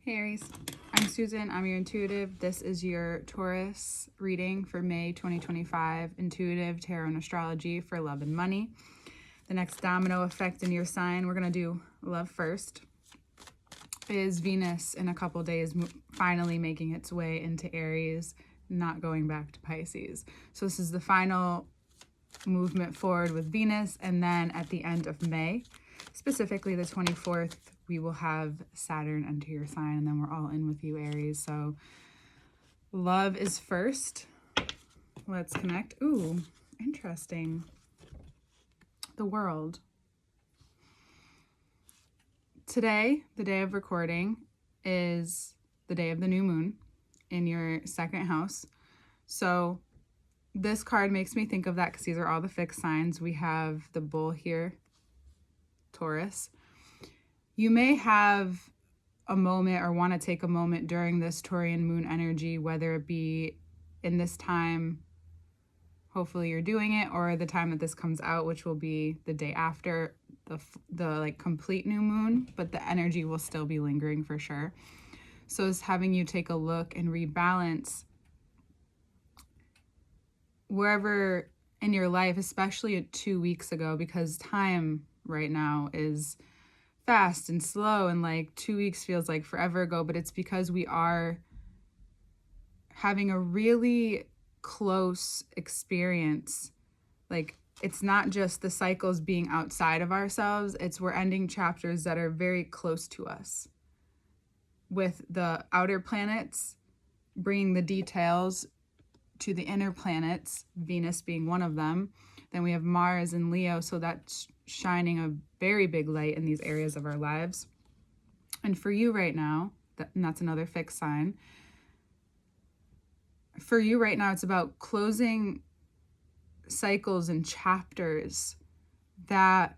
Hey Aries, I'm Susan. I'm your intuitive. This is your Taurus reading for May 2025, intuitive tarot and astrology for love and money. The next domino effect in your sign, we're going to do love first, is Venus in a couple days finally making its way into Aries, not going back to Pisces. So this is the final movement forward with Venus, and then at the end of May, specifically the 24th, we will have Saturn enter your sign, and then we're all in with you, Aries. So love is first. Let's connect. Ooh, interesting. The World. Today, the day of recording, is the day of the new moon in your second house. So this card makes me think of that because these are all the fixed signs. We have the bull here, Taurus. You may have a moment or want to take a moment during this Taurian moon energy, whether it be in this time, hopefully you're doing it, or the time that this comes out, which will be the day after the like complete new moon, but the energy will still be lingering for sure. So it's having you take a look and rebalance wherever in your life, especially 2 weeks ago, because time right now is fast and slow, and like 2 weeks feels like forever ago, but it's because we are having a really close experience. Like, it's not just the cycles being outside of ourselves, it's we're ending chapters that are very close to us, with the outer planets bringing the details to the inner planets, Venus being one of them. Then we have Mars and Leo, so that's shining a very big light in these areas of our lives. And for you right now, and that's another fixed sign, for you right now, it's about closing cycles and chapters that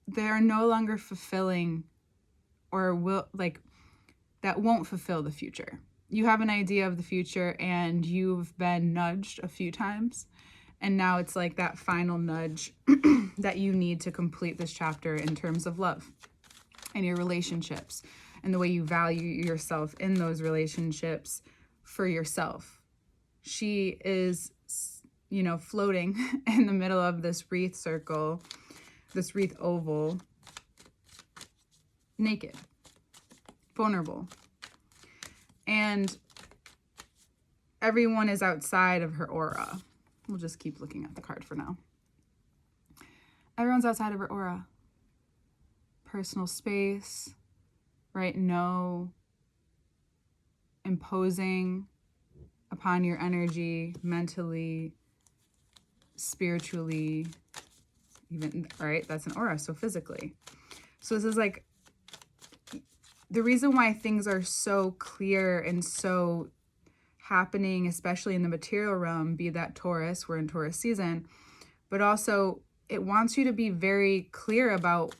they're no longer fulfilling, or will, like, that won't fulfill the future. You have an idea of the future and you've been nudged a few times, and now it's like that final nudge that you need to complete this chapter in terms of love and your relationships and the way you value yourself in those relationships for yourself. She is, floating in the middle of this wreath circle, this wreath oval, naked, vulnerable. And everyone is outside of her aura. We'll just keep looking at the card for now. Everyone's outside of her aura. Personal space, right? No imposing upon your energy, mentally, spiritually, even, right? That's an aura, so physically. So this is like the reason why things are so clear and so happening, especially in the material realm, be that Taurus, we're in Taurus season, but also it wants you to be very clear about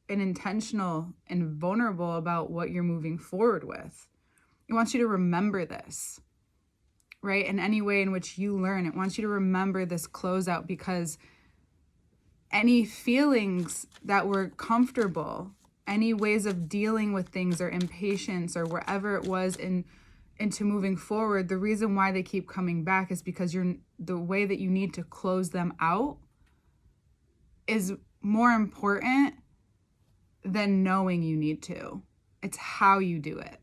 and intentional and vulnerable about what you're moving forward with. It wants you to remember this, right? In any way in which you learn, it wants you to remember this closeout, because any feelings that were comfortable, any ways of dealing with things or impatience or wherever it was into moving forward, the reason why they keep coming back is because the way that you need to close them out is more important than knowing you need to. It's how you do it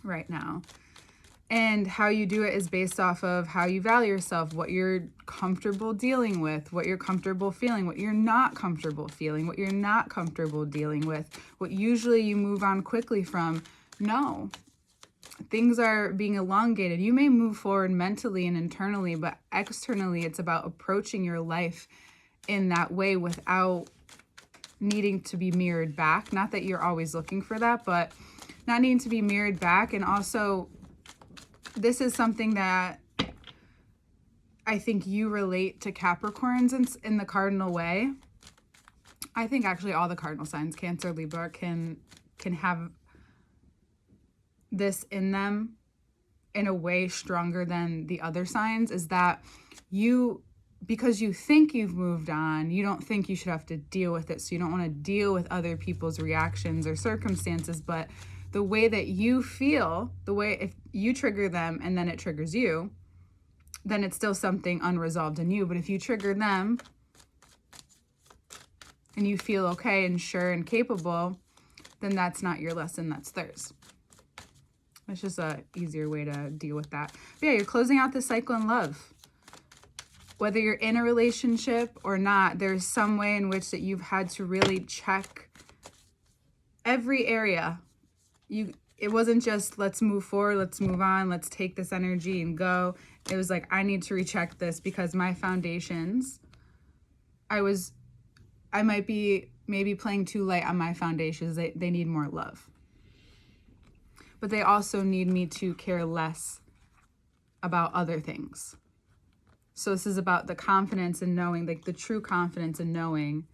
right now. And how you do it is based off of how you value yourself, what you're comfortable dealing with, what you're comfortable feeling, what you're not comfortable feeling, what you're not comfortable dealing with, what usually you move on quickly from. No, things are being elongated. You may move forward mentally and internally, but externally it's about approaching your life in that way without needing to be mirrored back. Not that you're always looking for that, but not needing to be mirrored back. And also, this is something that I think you relate to Capricorns in the cardinal way. I think actually all the cardinal signs, Cancer, Libra, can have this in them in a way stronger than the other signs, is that you because you think you've moved on, you don't think you should have to deal with it. So you don't want to deal with other people's reactions or circumstances. But the way that you feel, the way if you trigger them and then it triggers you, then it's still something unresolved in you. But if you trigger them and you feel okay and sure and capable, then that's not your lesson, that's theirs. It's just a easier way to deal with that. But yeah, you're closing out this cycle in love. Whether you're in a relationship or not, there's some way in which that you've had to really check every area. It wasn't just let's move forward, let's move on, let's take this energy and go. It was like, I need to recheck this because my foundations, I might be maybe playing too light on my foundations. They need more love. But they also need me to care less about other things. So this is about the confidence in knowing, like the true confidence in knowing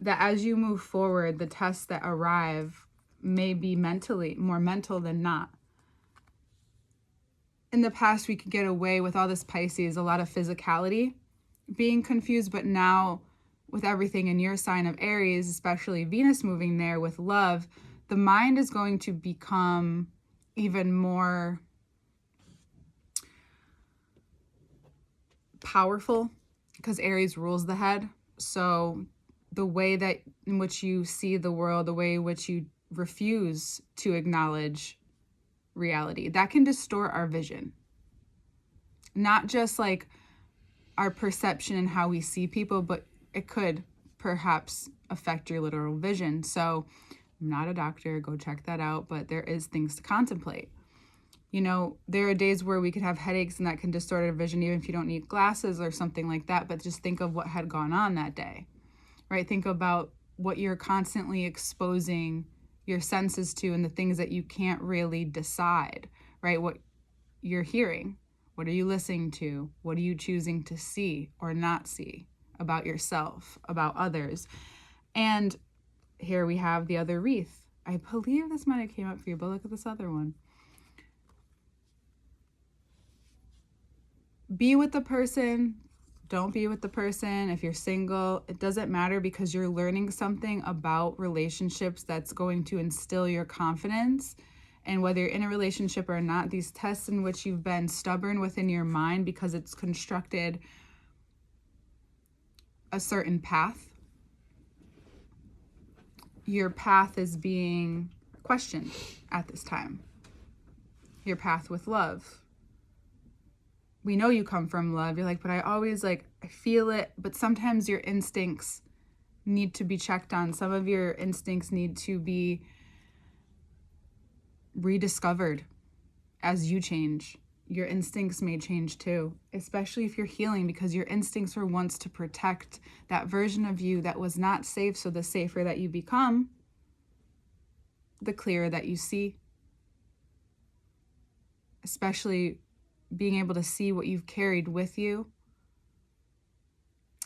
that as you move forward, the tests that arrive may be more mental than not. In the past, we could get away with all this Pisces, a lot of physicality being confused, but now with everything in your sign of Aries, especially Venus moving there with love, the mind is going to become even more powerful because Aries rules the head. So the way that in which you see the world, the way in which you refuse to acknowledge reality, that can distort our vision. Not just like our perception and how we see people, but it could perhaps affect your literal vision. So I'm not a doctor, go check that out, but there is things to contemplate. You know, there are days where we could have headaches and that can distort our vision, even if you don't need glasses or something like that. But just think of what had gone on that day, right? Think about what you're constantly exposing your senses to and the things that you can't really decide, right? What you're hearing, what are you listening to? What are you choosing to see or not see about yourself, about others? And here we have the other wreath. I believe this might have came up for you, but look at this other one. Be with the person, don't be with the person. If you're single, it doesn't matter because you're learning something about relationships that's going to instill your confidence. And whether you're in a relationship or not, these tests in which you've been stubborn within your mind because it's constructed a certain path, your path is being questioned at this time. Your path with love. We know you come from love. You're like, but I always I feel it. But sometimes your instincts need to be checked on. Some of your instincts need to be rediscovered as you change. Your instincts may change too, especially if you're healing, because your instincts were once to protect that version of you that was not safe. So the safer that you become, the clearer that you see, especially being able to see what you've carried with you.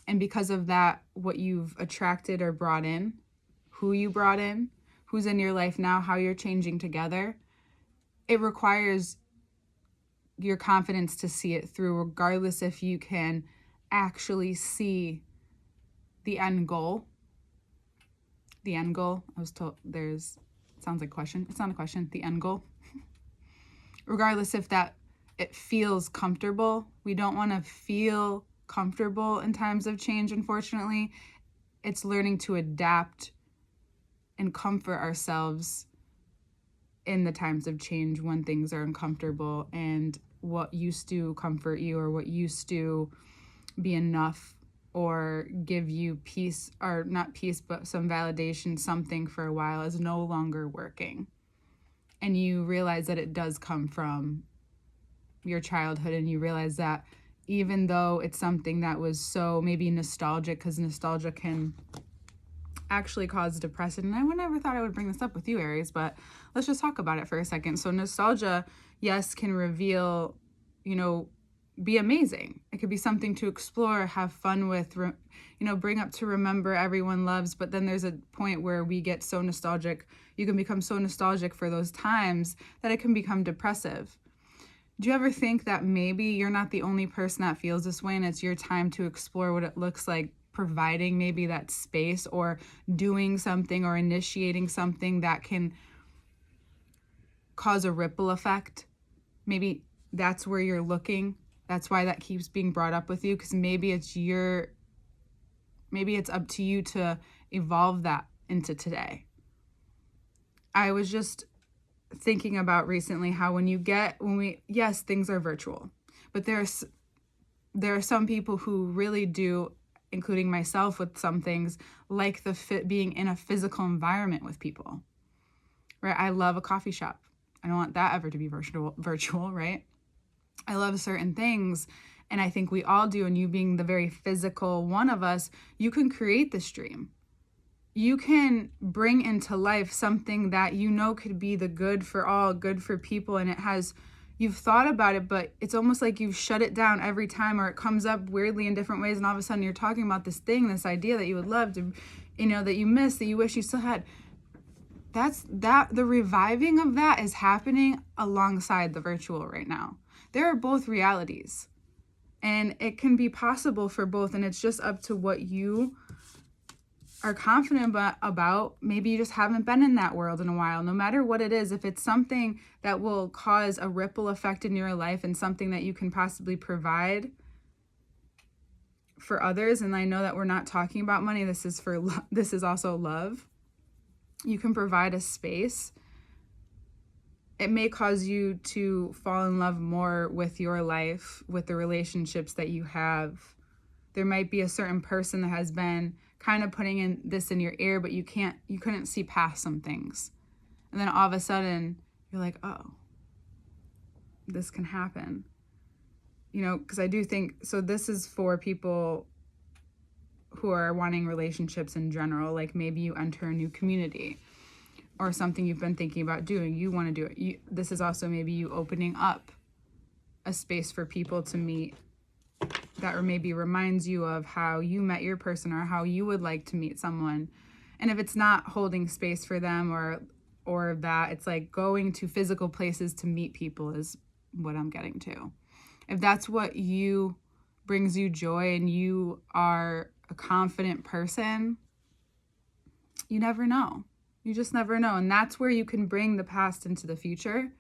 And because of that, what you've attracted or brought in, who you brought in, who's in your life now, how you're changing together, it requires your confidence to see it through, regardless if you can actually see the end goal. The end goal, I was told sounds like a question. It's not a question, the end goal. Regardless if it feels comfortable. We don't want to feel comfortable in times of change, unfortunately. It's learning to adapt and comfort ourselves in the times of change when things are uncomfortable, and what used to comfort you or what used to be enough or give you peace, or not peace, but some validation, something for a while, is no longer working. And you realize that it does come from your childhood, and you realize that even though it's something that was so maybe nostalgic, because nostalgia can actually cause depression. And I would never thought I would bring this up with you, Aries, but let's just talk about it for a second. So nostalgia, yes, can reveal, be amazing. It could be something to explore, have fun with, bring up to remember everyone loves. But then there's a point where we get so nostalgic. You can become so nostalgic for those times that it can become depressive. Do you ever think that maybe you're not the only person that feels this way, and it's your time to explore what it looks like providing maybe that space, or doing something or initiating something that can cause a ripple effect? Maybe that's where you're looking. That's why that keeps being brought up with you, because maybe it's up to you to evolve that into today. I was just thinking about recently how yes, things are virtual, but there are some people who really do, including myself with some things, like being in a physical environment with people, right? I love a coffee shop. I don't want that ever to be virtual, right? I love certain things, and I think we all do, and you being the very physical one of us, you can create this dream. You can bring into life something that you know could be the good for all, good for people, and you've thought about it, but it's almost like you've shut it down every time, or it comes up weirdly in different ways, and all of a sudden you're talking about this idea that you would love to, that you miss, that you wish you still had. The reviving of that is happening alongside the virtual right now. There are both realities, and it can be possible for both, and it's just up to what you are confident about. Maybe you just haven't been in that world in a while. No matter what it is, if it's something that will cause a ripple effect in your life and something that you can possibly provide for others, and I know that we're not talking about money, this is also love. You can provide a space. It may cause you to fall in love more with your life, with the relationships that you have. There might be a certain person that has been kind of putting in your ear, but you couldn't see past some things. And then all of a sudden you're like, oh, this can happen. Because I do think, so this is for people who are wanting relationships in general. Like maybe you enter a new community or something you've been thinking about doing. You want to do it. This is also maybe you opening up a space for people to meet that maybe reminds you of how you met your person, or how you would like to meet someone. And if it's not holding space for them or that, it's like going to physical places to meet people is what I'm getting to. If that's what brings you joy, and you are a confident person, you never know. You just never know. And that's where you can bring the past into the future.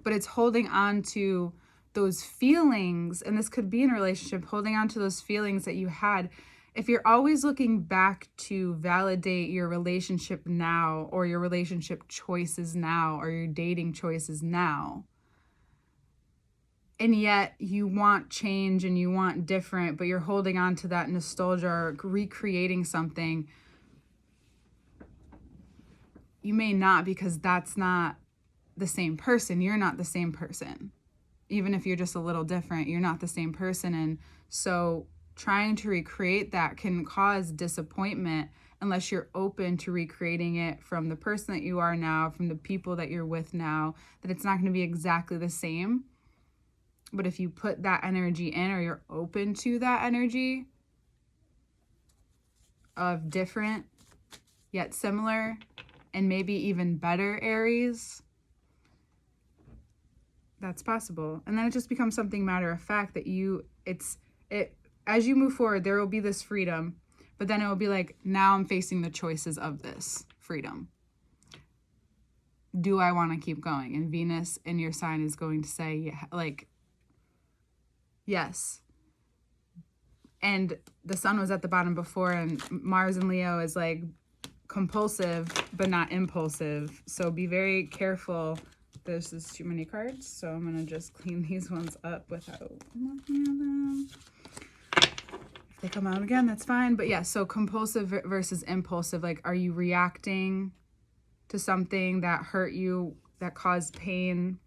But it's holding on to those feelings, and this could be in a relationship, holding on to those feelings that you had. If you're always looking back to validate your relationship now, or your relationship choices now, or your dating choices now, and yet you want change and you want different, but you're holding on to that nostalgia or recreating something, you may not, because that's not the same person. You're not the same person. Even if you're just a little different, you're not the same person. And so trying to recreate that can cause disappointment unless you're open to recreating it from the person that you are now, from the people that you're with now, that it's not going to be exactly the same. But if you put that energy in, or you're open to that energy of different yet similar, and maybe even better Aries, that's possible. And then it just becomes something matter of fact that as you move forward, there will be this freedom, but then it will be like, now I'm facing the choices of this freedom. Do I want to keep going? And Venus in your sign is going to say, yes. And the sun was at the bottom before, and Mars in Leo is like compulsive, but not impulsive. So be very careful. There's just too many cards, so I'm going to just clean these ones up without looking at them. If they come out again, that's fine. But yeah, so compulsive versus impulsive. Like, are you reacting to something that hurt you, that caused pain,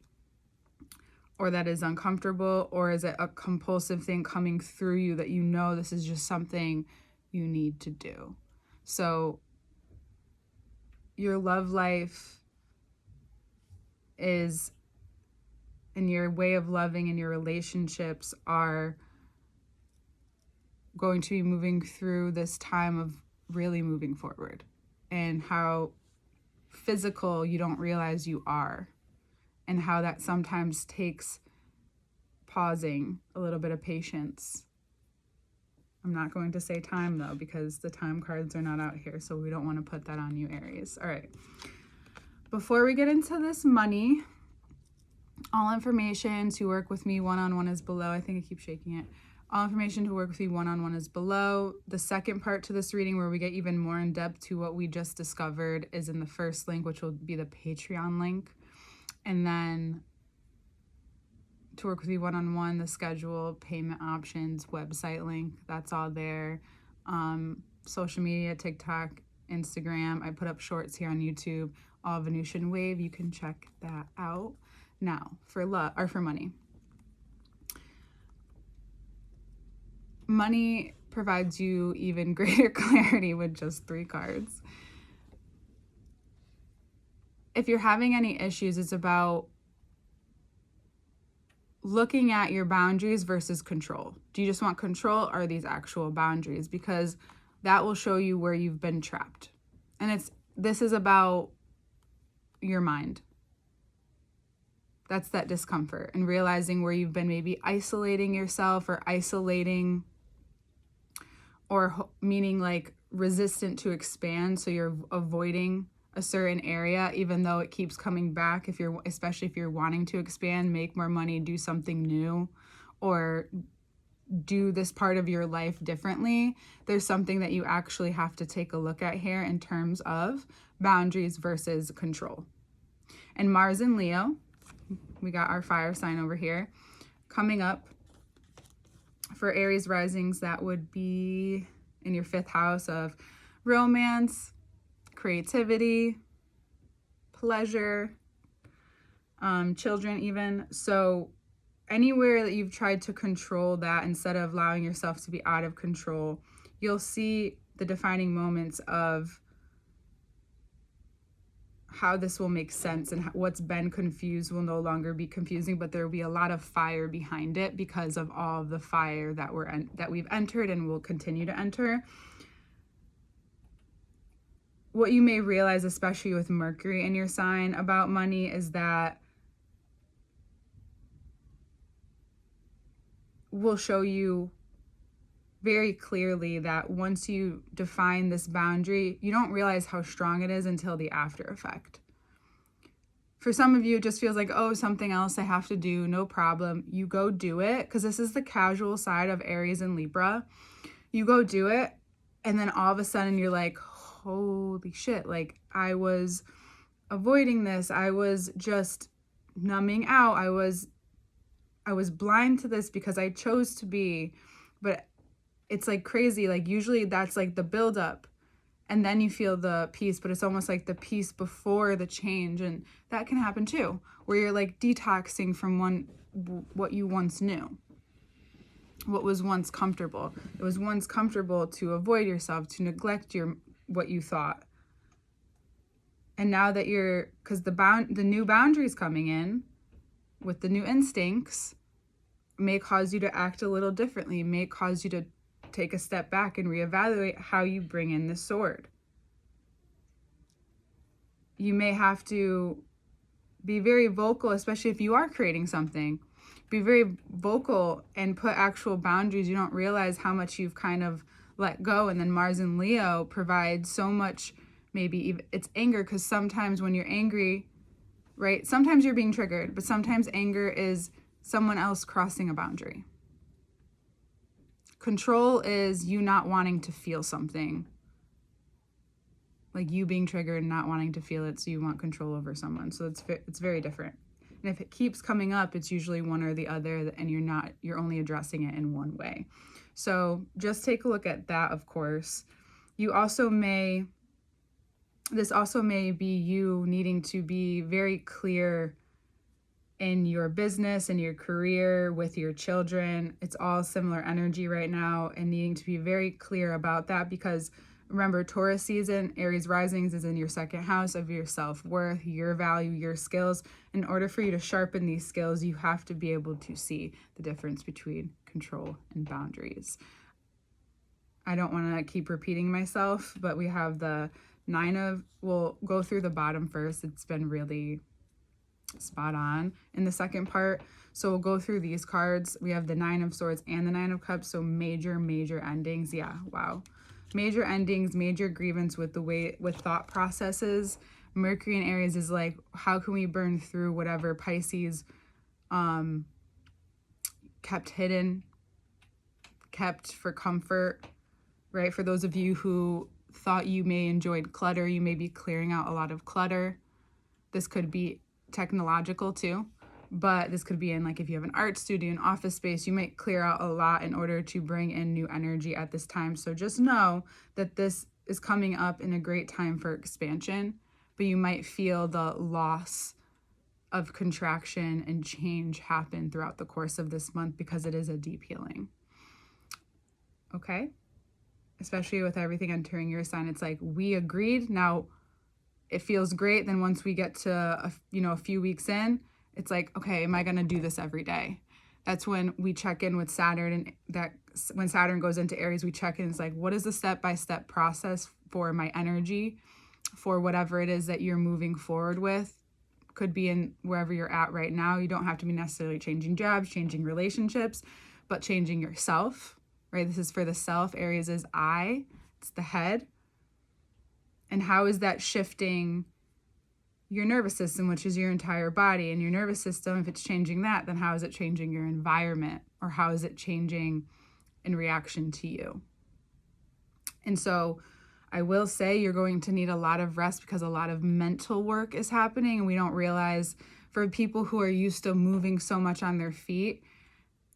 or that is uncomfortable? Or is it a compulsive thing coming through you that you know this is just something you need to do? So your love life is, and your way of loving and your relationships are going to be moving through this time of really moving forward, and how physical you don't realize you are, and how that sometimes takes pausing, a little bit of patience. I'm not going to say time though, because the time cards are not out here, so we don't want to put that on you, Aries. All right. Before we get into this money, all information to work with me one-on-one is below. I think I keep shaking it. All information to work with me one-on-one is below. The second part to this reading, where we get even more in depth to what we just discovered, is in the first link, which will be the Patreon link. And then to work with me one-on-one, the schedule, payment options, website link, that's all there. Social media, TikTok, Instagram. I put up shorts here on YouTube, all Venusian Wave. You can check that out. Now, for love or for money. Money provides you even greater clarity with just 3 cards. If you're having any issues, it's about looking at your boundaries versus control. Do you just want control, or are these actual boundaries? Because that will show you where you've been trapped. And this is about your mind. That's that discomfort, and realizing where you've been maybe isolating yourself, or meaning like resistant to expand. So you're avoiding a certain area, even though it keeps coming back. Especially if you're wanting to expand, make more money, do something new, or do this part of your life differently. There's something that you actually have to take a look at here in terms of boundaries versus control. And Mars and Leo, we got our fire sign over here. Coming up for Aries risings, that would be in your 5th house of romance, creativity, pleasure, children even. So anywhere that you've tried to control that instead of allowing yourself to be out of control, you'll see the defining moments of how this will make sense, and what's been confused will no longer be confusing, but there will be a lot of fire behind it because of all of the fire that we've entered and will continue to enter. What you may realize, especially with Mercury in your sign, about money is that will show you very clearly that once you define this boundary, you don't realize how strong it is until the after effect. For some of you, it just feels like, oh, something else I have to do, no problem. You go do it, because this is the casual side of Aries and Libra. You go do it, and then all of a sudden you're like, holy shit, like I was avoiding this. I was just numbing out. I was blind to this because I chose to be, but it's like crazy. Like usually that's like the buildup, and then you feel the peace, but it's almost like the peace before the change. And that can happen too, where you're like detoxing from what you once knew, what was once comfortable. It was once comfortable to avoid yourself, to neglect what you thought. And now that because the new boundaries coming in with the new instincts may cause you to act a little differently, may cause you to take a step back and reevaluate how you bring in the sword. You may have to be very vocal, especially if you are creating something. Be very vocal and put actual boundaries. You don't realize how much you've kind of let go. And then Mars and Leo provide so much, maybe even it's anger, because sometimes when you're angry, right, sometimes you're being triggered, but sometimes anger is someone else crossing a boundary. Control is you not wanting to feel something, like you being triggered and not wanting to feel it, so you want control over someone. So it's very different. And if it keeps coming up, it's usually one or the other, and you're only addressing it in one way. So just take a look at that, of course. This also may be you needing to be very clear in your business and your career, with your children. It's all similar energy right now, and needing to be very clear about that, because remember, Taurus season, Aries risings, is in your 2nd house of your self-worth, your value, your skills. In order for you to sharpen these skills, you have to be able to see the difference between control and boundaries. I don't want to keep repeating myself, but we have the we'll go through the bottom first. It's been really spot on in the second part. So we'll go through these cards. We have the Nine of Swords and the Nine of Cups. So major endings. Yeah, wow. Major endings, major grievance with thought processes. Mercury in Aries is like, how can we burn through whatever Pisces kept hidden, kept for comfort, right? For those of you who thought you may enjoyed clutter, you may be clearing out a lot of clutter. This could be technological too, but this could be in, like, if you have an art studio, an office space, you might clear out a lot in order to bring in new energy at this time. So just know that this is coming up in a great time for expansion, but you might feel the loss of contraction and change happen throughout the course of this month because it is a deep healing. Okay? Especially with everything entering your sign, it's like, we agreed. Now it feels great. Then once we get to a few weeks in, it's like, okay, am I going to do this every day? That's when we check in with Saturn, and that when Saturn goes into Aries, we check in. It's like, what is the step-by-step process for my energy, for whatever it is that you're moving forward with? Could be in wherever you're at right now. You don't have to be necessarily changing jobs, changing relationships, but changing yourself, right? This is for the self. Aries is I, it's the head. And how is that shifting your nervous system, which is your entire body? And your nervous system, if it's changing that, then how is it changing your environment? Or how is it changing in reaction to you? And so I will say you're going to need a lot of rest because a lot of mental work is happening. And we don't realize, for people who are used to moving so much on their feet,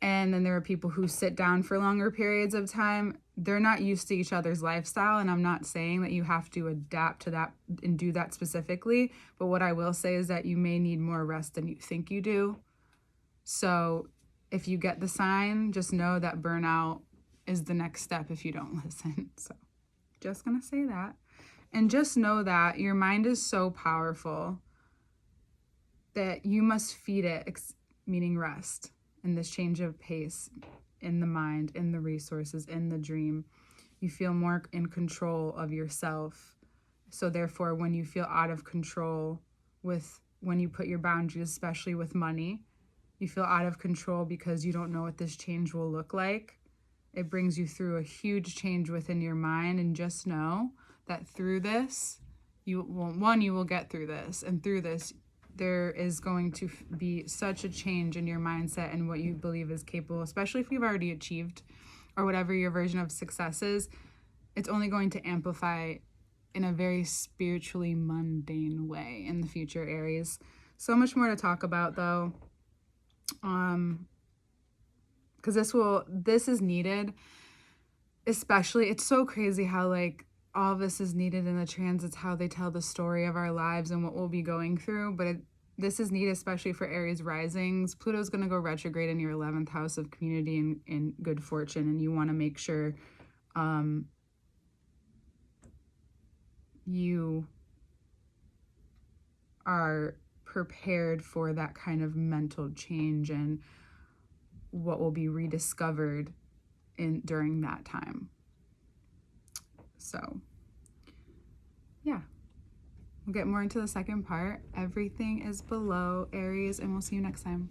and then there are people who sit down for longer periods of time, they're not used to each other's lifestyle. And I'm not saying that you have to adapt to that and do that specifically. But what I will say is that you may need more rest than you think you do. So if you get the sign, just know that burnout is the next step if you don't listen. So just going to say that. And just know that your mind is so powerful that you must feed it, meaning rest, in this change of pace in the mind, in the resources, in the dream. You feel more in control of yourself. So therefore, when you feel out of control when you put your boundaries, especially with money, you feel out of control because you don't know what this change will look like. It brings you through a huge change within your mind. And just know that through this, you will get through this. And through this, there is going to be such a change in your mindset and what you believe is capable, especially if you've already achieved or whatever your version of success is. It's only going to amplify in a very spiritually mundane way in the future, Aries. So much more to talk about, though. Because this is needed, especially, it's so crazy how, like, all of this is needed in the transits, how they tell the story of our lives and what we'll be going through. But this is needed, especially for Aries risings. Pluto's going to go retrograde in your 11th house of community and good fortune. And you want to make sure you are prepared for that kind of mental change and what will be rediscovered during that time. So, yeah. We'll get more into the second part. Everything is below, Aries, and we'll see you next time.